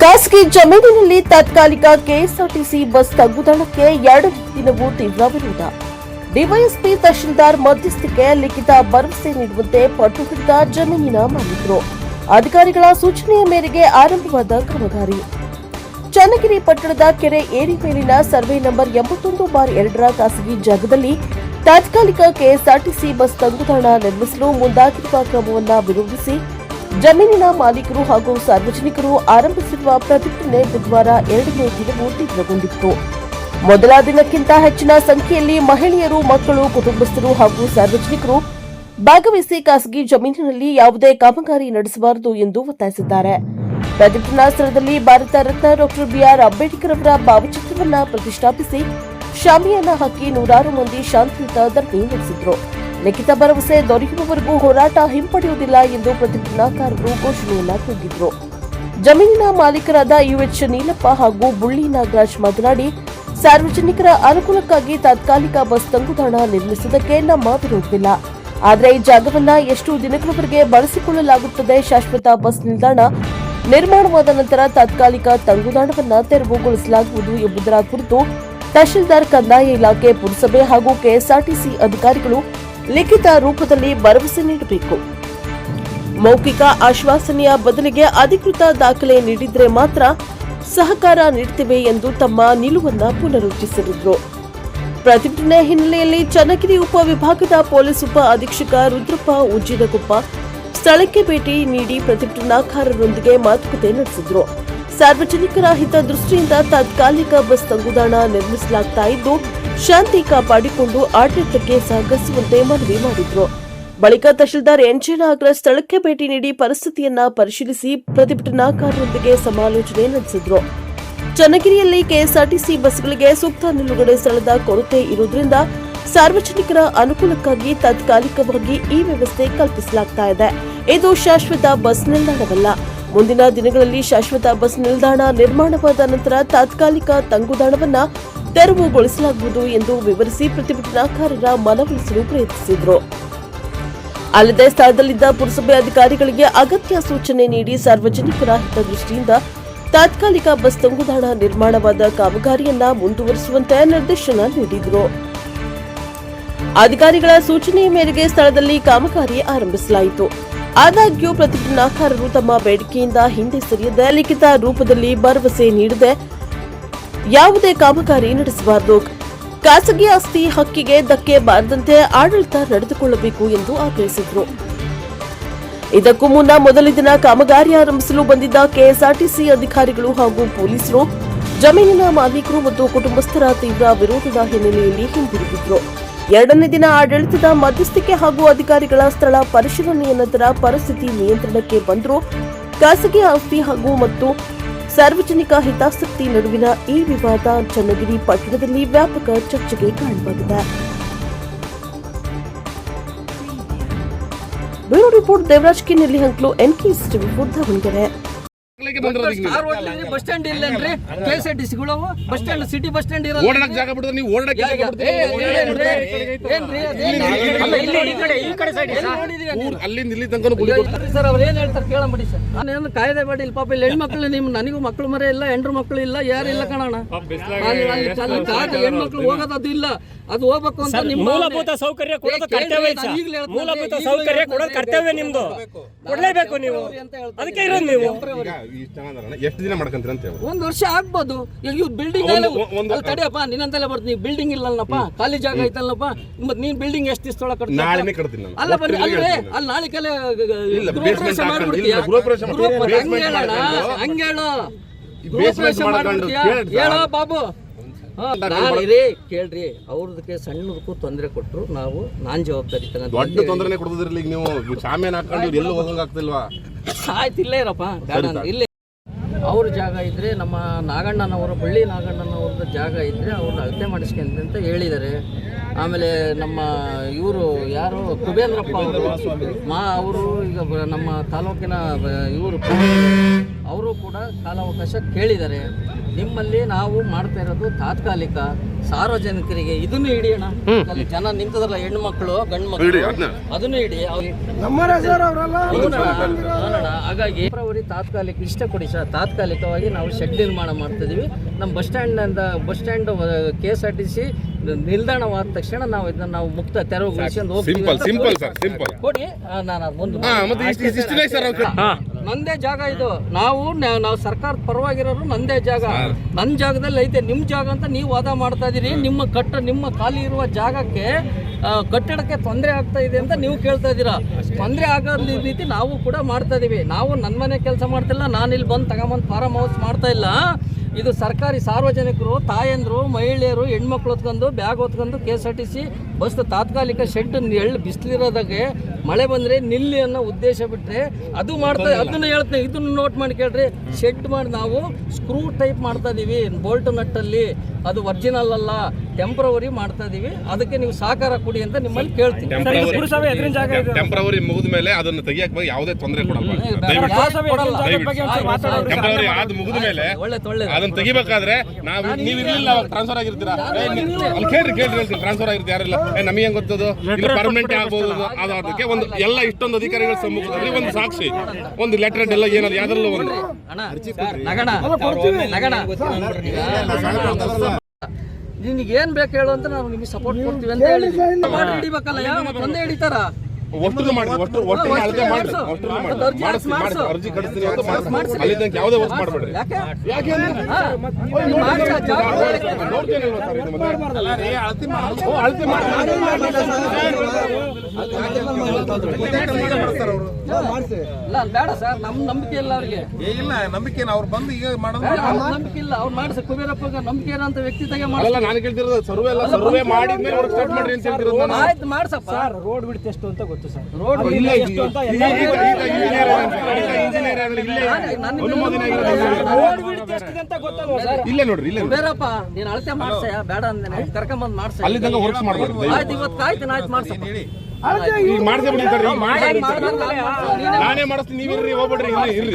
ಖಾಸಗಿ ಜಮೀನಿನಲ್ಲಿ ತಾತ್ಕಾಲಿಕ ಕೆಎಸ್ಆರ್ಟಿಸಿ ಬಸ್ ತಂಗುದಾಣಕ್ಕೆ 2 ದಿನವೂ ತೀವ್ರ ವಿರೋಧ. ಡಿವೈಎಸ್ಪಿ ತಹಶೀಲ್ದಾರ್ ಮಧ್ಯಸ್ಥಿಕೆ ಲಿಖಿತ ಭರವಸೆ ನೀಡುವಂತೆ ಪಟ್ಟು ಹಿಡಿದ ಜಮೀನಿನ ಮಾಲೀಕರು. ಅಧಿಕಾರಿಗಳ ಸೂಚನೆಯ ಮೇರೆಗೆ ಆರಂಭವಾದ ಕಾಮಗಾರಿ. ಚನ್ನಗಿರಿ ಪಟ್ಟಣದ ಕೆರೆ ಏರಿ ಮೇಲಿನ ಸರ್ವೆ ನಂಬರ್ 81/2ರ ಖಾಸಗಿ ಜಾಗದಲ್ಲಿ ತಾತ್ಕಾಲಿಕ ಕೆಎಸ್ಆರ್ಟಿಸಿ ಬಸ್ ತಂಗುದಾಣ ನಿರ್ಮಿಸಲು ಮುಂದಾಗಿರುವ ಕ್ರಮವನ್ನು ವಿರೋಧಿಸಿ ಜಮೀನಿನ ಮಾಲೀಕರು ಹಾಗೂ ಸಾರ್ವಜನಿಕರು ಆರಂಭಿಸಿರುವ ಪ್ರತಿಭಟನೆ ಬುಧವಾರ 2ನೇ ದಿನವೂ ತೀವ್ರಗೊಂಡಿತ್ತು. ಮೊದಲ ದಿನಕ್ಕಿಂತ ಹೆಚ್ಚಿನ ಸಂಖ್ಯೆಯಲ್ಲಿ ಮಹಿಳೆಯರು, ಮಕ್ಕಳು, ಕುಟುಂಬಸ್ಥರು ಹಾಗೂ ಸಾರ್ವಜನಿಕರು ಭಾಗವಹಿಸಿ ಖಾಸಗಿ ಜಮೀನಿನಲ್ಲಿ ಯಾವುದೇ ಕಾಮಗಾರಿ ನಡೆಸಬಾರದು ಎಂದು ಒತ್ತಾಯಿಸಿದ್ದಾರೆ. ಪ್ರತಿಭಟನಾ ಸ್ಥಳದಲ್ಲಿ ಭಾರತ ರತ್ನ ಡಾ. ಬಿಆರ್ ಅಂಬೇಡ್ಕರ್ ಅವರ ಭಾವಚಿತ್ರವನ್ನು ಪ್ರತಿಷ್ಠಾಪಿಸಿ ಶಾಮಿಯಾನ ಹಾಕಿ ನೂರಾರು ಮಂದಿ ಶಾಂತಿಯುತ ಧರಣಿ ನಡೆಸಿದರು. ಲಿಖಿತ ಭರವಸೆ ದೊರೆಯುವವರೆಗೂ ಹೋರಾಟ ಹಿಂಪಡೆಯುವುದಿಲ್ಲ ಎಂದು ಪ್ರತಿಭಟನಾಕಾರರು ಘೋಷಣೆಯನ್ನ ಕೂಗಿದ್ರು. ಜಮೀನಿನ ಮಾಲೀಕರಾದ ಯುಎಚ್ ನೀಲಪ್ಪ ಹಾಗೂ ಬುಳ್ಳಿ ನಾಗರಾಜ್ ಮಾತನಾಡಿ, ಸಾರ್ವಜನಿಕರ ಅನುಕೂಲಕ್ಕಾಗಿ ತಾತ್ಕಾಲಿಕ ಬಸ್ ತಂಗುದಾಣ ನಿರ್ಮಿಸುವುದಕ್ಕೆ ನಮ್ಮ ವಿರೋಧವಿಲ್ಲ. ಆದರೆ ಈ ಜಾಗವನ್ನ ಎಷ್ಟು ದಿನಗಳವರೆಗೆ ಬಳಸಿಕೊಳ್ಳಲಾಗುತ್ತದೆ? ಶಾಶ್ವತ ಬಸ್ ನಿಲ್ದಾಣ ನಿರ್ಮಾಣವಾದ ನಂತರ ತಾತ್ಕಾಲಿಕ ತಂಗುದಾಣವನ್ನ ತೆರವುಗೊಳಿಸಲಾಗುವುದು ಎಂಬುದರ ಕುರಿತು ತಹಶೀಲ್ದಾರ್, ಕಂದಾಯ ಇಲಾಖೆ, ಪುರಸಭೆ ಹಾಗೂ ಕೆಎಸ್ಆರ್ಟಿಸಿ ಅಧಿಕಾರಿಗಳು ಲಿಖಿತ ರೂಪದಲ್ಲಿ ಭರವಸೆ ನೀಡಬೇಕು. ಮೌಖಿಕ ಆಶ್ವಾಸನೆಯ ಬದಲಿಗೆ ಅಧಿಕೃತ ದಾಖಲೆ ನೀಡಿದರೆ ಮಾತ್ರ ಸಹಕಾರ ನೀಡುತ್ತೇವೆ ಎಂದು ತಮ್ಮ ನಿಲುವನ್ನ ಪುನರುಚ್ಚರಿಸಿದರು. ಪ್ರತಿಭಟನೆ ಹಿನ್ನೆಲೆಯಲ್ಲಿ ಚನ್ನಗಿರಿ ಉಪವಿಭಾಗದ ಪೊಲೀಸ್ ಉಪ ಅಧೀಕ್ಷಕ ರುದ್ರಪ್ಪ ಉಜ್ಜಿನಕೊಪ್ಪ ಸ್ಥಳಕ್ಕೆ ಭೇಟಿ ನೀಡಿ ಪ್ರತಿಭಟನಾಕಾರರೊಂದಿಗೆ ಮಾತುಕತೆ ನಡೆಸಿದರು. ಸಾರ್ವಜನಿಕರ ಹಿತದೃಷ್ಟಿಯಿಂದ ತಾತ್ಕಾಲಿಕ ಬಸ್ ತಂಗುದಾಣ ನಿರ್ಮಿಸಲಾಗ್ತಾ ಇದ್ದು, ಶಾಂತಿ ಕಾಪಾಡಿಕೊಂಡು ಆಡಳಿತಕ್ಕೆ ಸಹಕರಿಸುವಂತೆ ಮನವಿ ಮಾಡಿದ್ರು. ಬಳಿಕ ತಹಶೀಲ್ದಾರ್ ಎನ್ಜೆ ನಾಗರಾಜ್ ಸ್ಥಳಕ್ಕೆ ಭೇಟಿ ನೀಡಿ ಪರಿಸ್ಥಿತಿಯನ್ನ ಪರಿಶೀಲಿಸಿ ಪ್ರತಿಭಟನಾಕಾರರೊಂದಿಗೆ ಸಮಾಲೋಚನೆ ನಡೆಸಿದ್ರು. ಚನ್ನಗಿರಿಯಲ್ಲಿ ಕೆಎಸ್ಆರ್ಟಿಸಿ ಬಸ್ಗಳಿಗೆ ಸೂಕ್ತ ನಿಲುಗಡೆ ಸ್ಥಳದ ಕೊರತೆ ಇರುವುದರಿಂದ ಸಾರ್ವಜನಿಕರ ಅನುಕೂಲಕ್ಕಾಗಿ ತಾತ್ಕಾಲಿಕವಾಗಿ ಈ ವ್ಯವಸ್ಥೆ ಕಲ್ಪಿಸಲಾಗ್ತಾ ಇದೆ. ಇದು ಶಾಶ್ವತ ಬಸ್ ನಿಲ್ದಾಣವಲ್ಲ. ಮುಂದಿನ ದಿನಗಳಲ್ಲಿ ಶಾಶ್ವತ ಬಸ್ ನಿಲ್ದಾಣ ನಿರ್ಮಾಣವಾದ ನಂತರ ತಾತ್ಕಾಲಿಕ ತಂಗುದಾಣವನ್ನ ತೆರವುಗೊಳಿಸಲಾಗುವುದು ಎಂದು ವಿವರಿಸಿ ಪ್ರತಿಭಟನಾಕಾರರ ಮನವೊಲಿಸಲು ಪ್ರಯತ್ನಿಸಿದರು. ಅಲ್ಲದೆ ಸ್ಥಳದಲ್ಲಿದ್ದ ಪುರಸಭೆ ಅಧಿಕಾರಿಗಳಿಗೆ ಅಗತ್ಯ ಸೂಚನೆ ನೀಡಿ ಸಾರ್ವಜನಿಕರ ಹಿತದೃಷ್ಟಿಯಿಂದ ತಾತ್ಕಾಲಿಕ ಬಸ್ ತಂಗುದಾಣ ನಿರ್ಮಾಣವಾದ ಕಾಮಗಾರಿಯನ್ನ ಮುಂದುವರಿಸುವಂತೆ ನಿರ್ದೇಶನ ನೀಡಿದರು. ಅಧಿಕಾರಿಗಳ ಸೂಚನೆಯ ಮೇರೆಗೆ ಸ್ಥಳದಲ್ಲಿ ಕಾಮಗಾರಿ ಆರಂಭಿಸಲಾಯಿತು. ಆದಾಗ್ಯೂ ಪ್ರತಿಭಟನಾಕಾರರು ತಮ್ಮ ಬೇಡಿಕೆಯಿಂದ ಹಿಂದೆ ಸರಿಯದೆ ಲಿಖಿತ ರೂಪದಲ್ಲಿ ಭರವಸೆ ನೀಡದೆ ಯಾವುದೇ ಕಾಮಗಾರಿ ನಡೆಸಬಾರದು, ಖಾಸಗಿ ಆಸ್ತಿ ಹಕ್ಕಿಗೆ ಧಕ್ಕೆ ಬಾರದಂತೆ ಆಡಳಿತ ನಡೆದುಕೊಳ್ಳಬೇಕು ಎಂದು ಆಗ್ರಹಿಸಿದರು. ಇದಕ್ಕೂ ಮುನ್ನ ಮೊದಲ ದಿನ ಕಾಮಗಾರಿ ಆರಂಭಿಸಲು ಬಂದಿದ್ದ ಕೆಎಸ್ಆರ್ಟಿಸಿ ಅಧಿಕಾರಿಗಳು ಹಾಗೂ ಪೊಲೀಸರು ಜಮೀನಿನ ಮಾಲೀಕರು ಮತ್ತು ಕುಟುಂಬಸ್ಥರ ತೀವ್ರ ವಿರೋಧದ ಹಿನ್ನೆಲೆಯಲ್ಲಿ ಹಿಂದಿರುಗಿದ್ರು. 2ನೇ ದಿನ ಆಡಳಿತದ ಮಧ್ಯಸ್ಥಿಕೆ ಹಾಗೂ ಅಧಿಕಾರಿಗಳ ಸ್ಥಳ ಪರಿಶೀಲನೆಯ ನಂತರ ಪರಿಸ್ಥಿತಿ ನಿಯಂತ್ರಣಕ್ಕೆ ಬಂದರೂ ಖಾಸಗಿ ಆಸ್ತಿ ಹಾಗೂ ಮತ್ತು ಸಾರ್ವಜನಿಕ ಹಿತಾಸಕ್ತಿ ನಡುವಿನ ಈ ವಿವಾದ ಚನ್ನಗಿರಿ ಪಟ್ಟಣದಲ್ಲಿ ವ್ಯಾಪಕ ಚರ್ಚೆಗೆ ಕಾರಣವಾಗಿದೆ. Bureau report Devaraj K Nellihanklu, NKS TV4 Davangere. Bus stand ಇಲ್ಲನ್ರಿ, ಕೆಎಸ್ಆರ್ಟಿಸಿಗಳು bus stand, city bus stand ಇರೋದು ಓಡಾಡಕ್ಕೆ ಜಾಗ ಬಿಡೋದು, ನೀವು ಓಡಾಡಕ್ಕೆ ಜಾಗ ಬಿಡ್ತೀರಿ ಅಲ್ಲಿಂದ ಇಲ್ಲಿ ತನಕ ಸರ್. ಅವ್ರು ಏನ್ ಹೇಳ್ತಾರೆ ಕೇಳಂಬಿಡಿ ಸರ್. ನಾನೇನು ಕಾಯ್ದೆ ಮಾಡಿ ಇಲ್ಲ ಪಾಪ, ಇಲ್ಲಿ ಹೆಣ್ಮಕ್ಳು ನಿಮ್ಮ ನನಗೂ ಮಕ್ಕಳು ಮರೆ ಇಲ್ಲ, ಹೆಂಡ್ರು ಮಕ್ಕಳು ಇಲ್ಲ, ಯಾರು ಇಲ್ಲ ಕಾಣೋಣ. ಹೆಣ್ಮಕ್ಳು ಹೋಗೋದು ಇಲ್ಲ, ಅದು ಹೋಗ್ಬೇಕು ಅಂತ ನಿಮ್ಮ ಮೂಲಭೂತ ಸೌಕರ್ಯ ಕೊಡೋದು ಕರ್ತವ್ಯ. ಮೂಲಭೂತ ಸೌಕರ್ಯ ಕೊಡೋದು ಕರ್ತವ್ಯ ನಿಮ್ದು, ಕೊಡ್ಲೇಬೇಕು ನೀವು. ಅದಕ್ಕೆ ಇರೋದು ನೀವು. ಎಷ್ಟು ದಿನ ಮಾಡ್ಕೊಂತೀರ ಅಂತ ಹೇಳಿ 1 ವರ್ಷ ಆಗ್ಬೋದು. ಈಗ ಬಿಲ್ಡಿಂಗ್ ತಡಿಯಪ್ಪ, ನಿನ್ನಂತೆಲ್ಲ ಬರ್ತೀನಿ. ಬಿಲ್ಡಿಂಗ್ ಇಲ್ಲಲ್ಲಪ್ಪ, ಖಾಲಿ ಜಾಗ ಐತಲ್ಲಪ್ಪ, ಮತ್ ನೀನ್ ಬಿಲ್ಡಿಂಗ್ ಎಷ್ಟು ಸ್ಥಳ ಕಟ್ತೀನಿ? ನಾಳೆನೇ ಕಟ್ತೀನಿ ನಾನು. ಅಲ್ಲ ಬರ್ರಿ, ಅಲ್ವೇ ಅಲ್ಲಿ ನಾಳೆ ಕಲೆ ಗೃಹಪ್ರವೇಶ ಮಾಡ್ಬಿಡ್ತೀಯ. ಹಂಗೇಳು ಗೃಹಪ್ರವೇಶ ಮಾಡ್ಬಿಡ್ತೀಯ, ಹೇಳೋ ಬಾಬು. ಕೇಳ್ರಿ, ಅವ್ರದಕ್ಕೆ ಸಣ್ಣದಕ್ಕೂ ತೊಂದರೆ ಕೊಟ್ಟರು ನಾವು ನಾನ್ ಜವಾಬ್ದಾರಿ ದೊಡ್ಡ ತೊಂದರೆ ಕೊಡ್ತಿದ್ರಲ್ಲ. ಈಗ ನೀವು ಶಾಮಿಯಾನ ಹಾಕೊಂಡು ಎಲ್ಲೂ ಹೋಗಂಗ ಆಗ್ತಿಲ್ವಾ? ಆಯ್ತು, ಇಲ್ಲೇ ಇರಪ್ಪ, ಇಲ್ಲೇ ಅವ್ರ ಜಾಗ ಇದ್ರೆ, ನಮ್ಮ ನಾಗಣ್ಣನವರು, ಬಳ್ಳಿ ನಾಗಣ್ಣನವ್ರದ್ದು ಜಾಗ ಇದ್ರೆ ಅವ್ರನ್ನ ಅಳತೆ ಮಾಡಿಸ್ಕೊಂತ ಅಂತ ಹೇಳಿದ್ದಾರೆ. ಆಮೇಲೆ ನಮ್ಮ ಇವರು ಯಾರು ಕುಬೇಂದ್ರಪ್ಪ ಅವರು ಈಗ ನಮ್ಮ ತಾಲೂಕಿನ ಇವರು ಅವರು ಕೂಡ ಕಾಲಾವಕಾಶ ಕೇಳಿದ್ದಾರೆ. ನಿಮ್ಮಲ್ಲಿ ನಾವು ಮಾಡ್ತಾ ಇರೋದು ತಾತ್ಕಾಲಿಕ ಸಾರ್ವಜನಿಕರಿಗೆ ಇದನ್ನು ಹಿಡಿಯೋಣ. ಅಲ್ಲಿ ಜನ ನಿಂತದ್ರಲ್ಲ, ಹೆಣ್ಣು ಮಕ್ಕಳು ಗಂಡು ಮಕ್ಕಳು, ಅದನ್ನು ಹಿಡಿ. ಹಾಗಾಗಿ ಫೆಬ್ರವರಿ ತಾತ್ಕಾಲಿಕ ಇಷ್ಟ ಕೊಡಿ ಸರ್. ತಾತ್ಕಾಲಿಕವಾಗಿ ನಾವು ಶೆಡ್ ನಿರ್ಮಾಣ ಮಾಡ್ತಾ ಇದೀವಿ. ನಮ್ಮ ಬಸ್ ಸ್ಟ್ಯಾಂಡ್ KSRTC ನಿಲ್ದಾಣವಾದ ತಕ್ಷಣ ನಾವು ಇದನ್ನ ನಾವು ಮುಕ್ತ ತೆರವುಗೊಳಿಸಿಕೊಂಡು ಹೋಗ್ತೀವಿ. ಕೊಡಿ, ನಾನು ಮುಂದೆ ನಂದೇ ಜಾಗ ಇದು. ನಾವು ಸರ್ಕಾರದ ಪರವಾಗಿರೋರು ನಂದೇ ಜಾಗ, ನನ್ನ ಜಾಗದಲ್ಲಿ ಐತೆ. ನಿಮ್ಮ ಜಾಗ ಅಂತ ನೀವು ವಾದ ಮಾಡ್ತಾ ಇದೀರಿ. ನಿಮ್ಮ ಖಾಲಿ ಇರುವ ಜಾಗಕ್ಕೆ ಕಟ್ಟಡಕ್ಕೆ ತೊಂದರೆ ಆಗ್ತಾ ಇದೆ ಅಂತ ನೀವು ಕೇಳ್ತಾ ಇದ್ದೀರಾ. ತೊಂದರೆ ಆಗೋದ್ ರೀತಿ ನಾವು ಕೂಡ ಮಾಡ್ತಾ ಇದೀವಿ. ನಾವು ನನ್ನ ಮನೆ ಕೆಲಸ ಮಾಡ್ತಿಲ್ಲ, ನಾನು ಇಲ್ಲಿ ಬಂದು ತಗೊಂಬಂದು ಫಾರಮ್ ಹೌಸ್ ಮಾಡ್ತಾ ಇಲ್ಲ. ಇದು ಸರ್ಕಾರಿ ಸಾರ್ವಜನಿಕರು, ತಾಯಂದ್ರು, ಮಹಿಳೆಯರು, ಹೆಣ್ಮಕ್ಳು ಹೊತ್ಕೊಂಡು ಬ್ಯಾಗ್ ಹೊತ್ಕೊಂಡು KSRTC ಬಸ್ ತಾತ್ಕಾಲಿಕ ಶೆಡ್ ಬಿಸಿಲಿರೋದಾಗೆ ಮಳೆ ಬಂದರೆ ನಿಲ್ಲಿ ಅನ್ನೋ ಉದ್ದೇಶ ಬಿಟ್ಟರೆ ಅದು ಮಾಡ್ತಾ, ಅದನ್ನ ಹೇಳ್ತೇನೆ. ಇದನ್ನು ನೋಟ್ ಮಾಡಿ ಕೇಳ್ರಿ. ಶೆಡ್ ಮಾಡಿ ನಾವು ಸ್ಕ್ರೂ ಟೈಪ್ ಮಾಡ್ತಾ ಇದೀವಿ, ಬೋಲ್ಟ್ ನಟ್ಟಲ್ಲಿ. ಅದು ಒರಿಜಿನಲ್ ಅಲ್ಲ, ಟೆಂಪ್ರವರಿ ಮಾಡ್ತಾ ಇದೀವಿ. ಅದಕ್ಕೆ ನೀವು ಸಹಕಾರ ಕೊಡಿ ಅಂತ ನಿಮ್ಮಲ್ಲಿ ಕೇಳ್ತೀನಿ. ಟೆಂಪ್ರವರಿ ಮುಗಿದ ಮೇಲೆ ಅದನ್ನು ತೆಗಿಯಕ್ ಬಗ್ಗೆ ಯಾವುದೇ ತೊಂದರೆ ಕೊಡಲ್ಲ. ಟೆಂಪ್ರವರಿ ಆದ ಮುಗಿದ ಮೇಲೆ ಅದನ್ನ ತೆಗಿಬೇಕಾದ್ರೆ ನೀವು ಇರ್ಲಿಲ್ಲ, ಟ್ರಾನ್ಸ್ಫರ್ ಆಗಿರ್ತೀರಾ. ಕೇಳ್ರಿ ಟ್ರಾನ್ಸ್ಫರ್ ಆಗಿರ್ತೀರ ಯಾರೆಲ್ಲ, ನಮಗೆ ಹೆಂಗ್ ಗೊತ್ತದು ಇಲ್ಲಿ ಪರ್ಮನೆಂಟ್ ಆಗ್ಬೋದು. ಅದಕ್ಕೆ ಒಂದು ಎಲ್ಲ ಇಷ್ಟೊಂದು ಅಧಿಕಾರಿಗಳ ಸಮ್ಮುಖದಲ್ಲಿ ಒಂದು ಸಾಕ್ಷಿ, ಒಂದು ಲೆಟರ್ ಎಲ್ಲ ಏನಾದ್ರು ಯಾವ್ದ್ರಲ್ಲೂ ಒಂದು ನಿನಗೆ ಏನ್ ಬೇಕು ಹೇಳು ಅಂತ ನಾವು ನಿಮಗೆ ಸಪೋರ್ಟ್ ಕೊಡ್ತೀವಿ ಅಂತ ಹೇಳಿ ಹಿಡಿಬೇಕಲ್ಲ. ಯಾವ ಒಂದೇ ಹಿಡಿತಾರ ಅರ್ಜಿ ಕಳಿಸ್ತೀನಿ ಅಂತ ಯಾವುದೇ ವಸ್ತು ಮಾಡಬೇಡ್ರಿ. ಬೇಡ ಸರ್, ನಮ್ ನಂಬಿಕೆ ಇಲ್ಲ ಅವ್ರಿಗೆ. ಇಲ್ಲ ನಂಬಿಕೆ ಅವ್ರು ಬಂದು ಈಗ ನಂಬಿಕೆ ಇಲ್ಲ. ಅವ್ರು ಮಾಡಿಸ ಕುಬೇರಪ್ಪ ನಂಬಿಕೆ ಇರೋಂತ ವ್ಯಕ್ತಿ ತೆಗೆ ಮಾಡಲ್ಲ. ನಾನು ಕೇಳ್ತಿರೋದು ಸರ್ವೆ ಮಾಡಿದ್ಮೇಲೆ ವರ್ಕ್ ಸ್ಟಾರ್ಟ್ ಮಾಡ್ರಿ ಅಂತ ಹೇಳ್ತಿರೋದು. ಆಯ್ತು ಮಾಡ್ಸಪ್ಪ. ರೋಡ್ ಬಿಡ್ತು ಎಷ್ಟು ಅಂತ ಗೊತ್ತು ಸರ್. ರೋಡ್ ಇಲ್ಲೇ ನೋಡ್ರಿ, ಇಲ್ಲೇ ಬೇರಪ್ಪ. ನೀನ್ ಅಳತೆ ಮಾಡ್ಸಯ ಬೇಡ ಅಂದೇನೆ, ಕರ್ಕೊಂಬಂದ್ ಮಾಡ್ಸ. ಅಲ್ಲಿ ತನಕ ವರ್ಕ್ಸ್ ಮಾಡ್ಬಾರ್ದು. ಆಯ್ತು, ಇವತ್ತು ಆಯ್ತು, ಆಯ್ತು ಮಾಡ್ಸಪ್ಪ. ಈಗ ಮಾಡ್ಸೇ ಬಿಡಿ, ನಾನೇ ಮಾಡಿಸ್ತೀನಿ, ನೀವಿರ್ರಿ, ಹೋಗ್ಬಿಡ್ರಿ. ಇರ್ರಿ